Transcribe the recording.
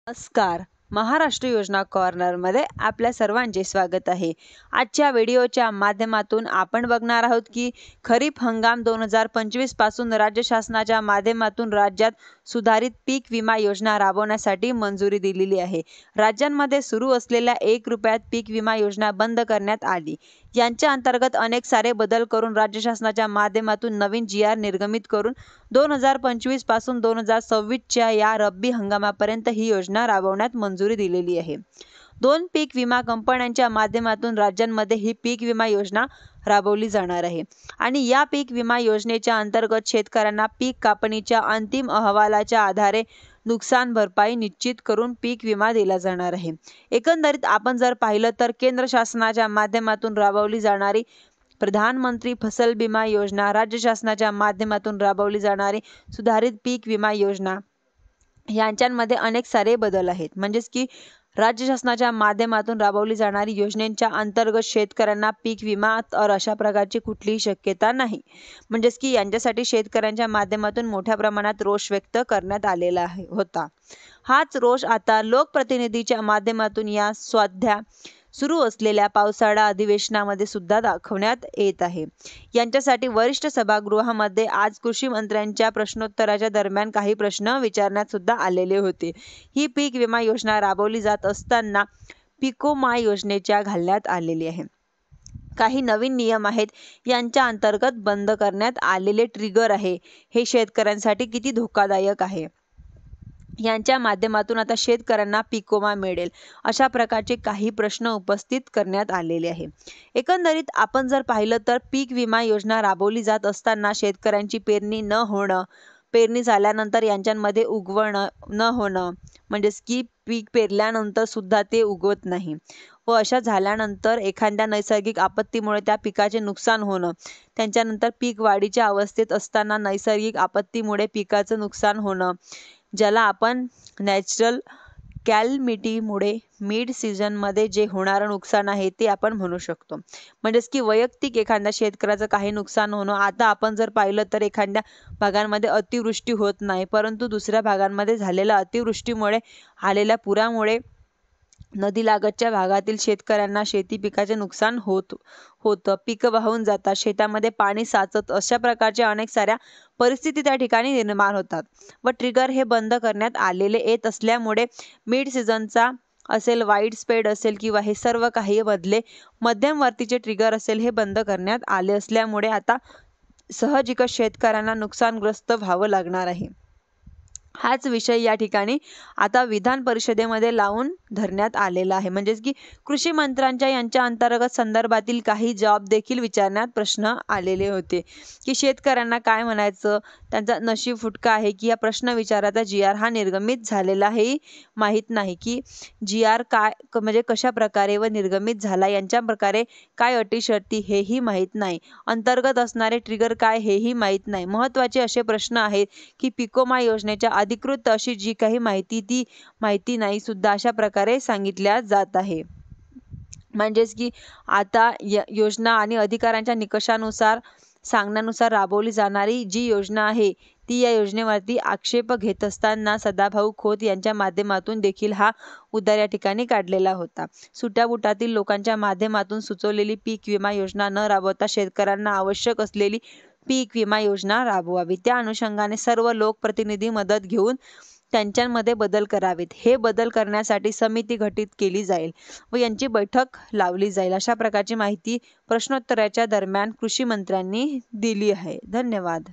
नमस्कार. महाराष्ट्र योजना कॉर्नरमध्ये आपल्या सर्वांचे स्वागत आहे. आजच्या व्हिडिओच्या माध्यमातून आपण बघणार आहोत की खरीप हंगाम 2025 पासून राज्य शासनाच्या माध्यमातून राज्यात सुधारित पीक विमा योजना राबवण्यासाठी मंजुरी दिलेली आहे. राज्यांमध्ये सुरू असलेल्या 1 रुपयात पीक विमा योजना बंद करण्यात आली. यांच्या अंतर्गत अनेक सारे बदल करून राज्य शासनाच्या माध्यमातून नवीन GR निर्गमित करून 2025 पासून 2026च्या या रब्बी हंगामापर्यंत ही योजना राबवण्यात मंजुरी दिलेली आहे. 2 पीक विमा कंपन्यांच्या माध्यमातून राज्यांमध्ये ही पीक विमा योजना राबवली जाणार आहे आणि या पीक विमा योजनेच्या अंतर्गत शेतकऱ्यांना पीक कापणीच्या अंतिम अहवालाच्या आधारे नुकसान भरपाई निश्चित करून पीक विमा दिला जाणार आहे. एकंदरीत आपण जर पाहिलं तर केंद्र शासनाच्या माध्यमातून राबवली जाणारी प्रधानमंत्री फसल विमा योजना, राज्य शासनाच्या माध्यमातून राबवली जाणारी सुधारित पीक विमा योजना यांच्यामध्ये अनेक सारे बदल आहेत. म्हणजेच की राज्य शासनाच्या माध्यमातून राबवली जाणारी योजनेच्या अंतर्गत शेतकऱ्यांना पीक विमा तर अशा प्रकारची कुठलीही शक्यता नाही. म्हणजेच की यांच्यासाठी शेतकऱ्यांच्या माध्यमातून मोठ्या प्रमाणात रोष व्यक्त करण्यात आलेला होता. हाच रोष आता लोकप्रतिनिधीच्या माध्यमातून या सध्या सुरू असलेल्या पावसाळा अधिवेशनामध्ये सुद्धा दाखवण्यात येत आहे. यांच्यासाठी वरिष्ठ सभागृहामध्ये आज कृषी मंत्र्यांच्या प्रश्नोत्तराच्या दरम्यान काही प्रश्न विचारण्यात सुद्धा आलेले होते. ही पीक विमा योजना राबवली जात असताना पिकोमा योजनेच्या घालण्यात आलेली आहे. काही नवीन नियम आहेत. यांच्या अंतर्गत बंद करण्यात आलेले ट्रिगर आहे हे शेतकऱ्यांसाठी किती धोकादायक आहे. यांच्या माध्यमातून आता शेतकऱ्यांना पिकोमा मिळेल अशा प्रकारचे काही प्रश्न उपस्थित करण्यात आलेले आहे. एकंदरीत आपण जर पाहिलं तर पीक विमा योजना राबवली जात असताना शेतकऱ्यांची पेरणी न होणं, पेरणी झाल्यानंतर यांच्यामध्ये उगवण न होणं, म्हणजेच की पीक पेरल्यानंतर सुद्धा ते उगवत नाही व अशा झाल्यानंतर एखाद्या नैसर्गिक आपत्तीमुळे त्या पिकाचे नुकसान होणं, त्यांच्यानंतर पीक वाढीच्या अवस्थेत असताना नैसर्गिक आपत्तीमुळे पिकाचं नुकसान होणं, ज्याला आपण नॅचरल कॅलॅमिटीमुळे मिड सीझनमध्ये जे होणारं नुकसान आहे ते आपण म्हणू शकतो. म्हणजेच की वैयक्तिक एखाद्या शेतकऱ्याचं काही नुकसान होणं. आता आपण जर पाहिलं तर एखाद्या भागांमध्ये अतिवृष्टी होत नाही, परंतु दुसऱ्या भागांमध्ये झालेल्या अतिवृष्टीमुळे आलेल्या पुरामुळे नदीलगतच्या भागातील शेतकऱ्यांना शेती पिकाचे नुकसान होतं, पिकं वाहून जातात, शेतामध्ये पाणी साचत, अशा प्रकारच्या अनेक साऱ्या परिस्थिती त्या ठिकाणी निर्माण होतात व ट्रिगर हे बंद करण्यात आलेले येत असल्यामुळे मिड सीझनचा असेल, वाईड स्प्रेड असेल किंवा हे सर्व काही मधले मध्यमवर्तीचे ट्रिगर असेल हे बंद करण्यात आले असल्यामुळे आता सहजिकच शेतकऱ्यांना नुकसानग्रस्त व्हावं लागणार आहे. हाच विषय या ठिकाणी आता विधान परिषदेमध्ये लावून धरण्यात आलेला आहे. म्हणजेच की कृषी मंत्र्यांच्या यांच्या अंतर्गत संदर्भातील काही जॉब देखील विचारण्यात प्रश्न आलेले होते की शेतकऱ्यांना काय म्हणायचं, त्यांचा नशीब फुटका आहे की या प्रश्न विचाराचा GR हा निर्गमित झालेला हे माहीत नाही की GR काय म्हणजे कशा प्रकारे व निर्गमित झाला, यांच्या प्रकारे काय अटी शर्ती हेही माहीत नाही, अंतर्गत असणारे ट्रिगर काय हेही माहीत नाही. महत्त्वाचे असे प्रश्न आहेत की पिकोमा योजनेच्या अधिकृत अशी जी काही माहिती ती माहिती नाही सुद्धा अशा प्रकारे सांगितल्या जात आहे. म्हणजेच की आता योजना आणि अधिकाऱ्यांच्या निकषानुसार सांगण्यानुसार राबवली जाणारी जी योजना आहे ती या योजनेवरती आक्षेप घेत असताना सदाभाऊ खोत यांच्या माध्यमातून देखील हा उद्गार या ठिकाणी काढलेला होता. सुट्याबुटातील लोकांच्या माध्यमातून सुचवलेली पीक विमा योजना न राबवता शेतकऱ्यांना आवश्यक असलेली पीक विमा योजना राबवावी. त्या अनुषंगाने सर्व लोकप्रतिनिधी मदत घेऊन त्यांच्यामध्ये बदल करावेत. हे बदल करण्यासाठी समिती गठीत केली जाईल व यांची बैठक लावली जाईल अशा प्रकारची माहिती प्रश्नोत्तराच्या दरम्यान कृषी मंत्र्यांनी दिली आहे. धन्यवाद.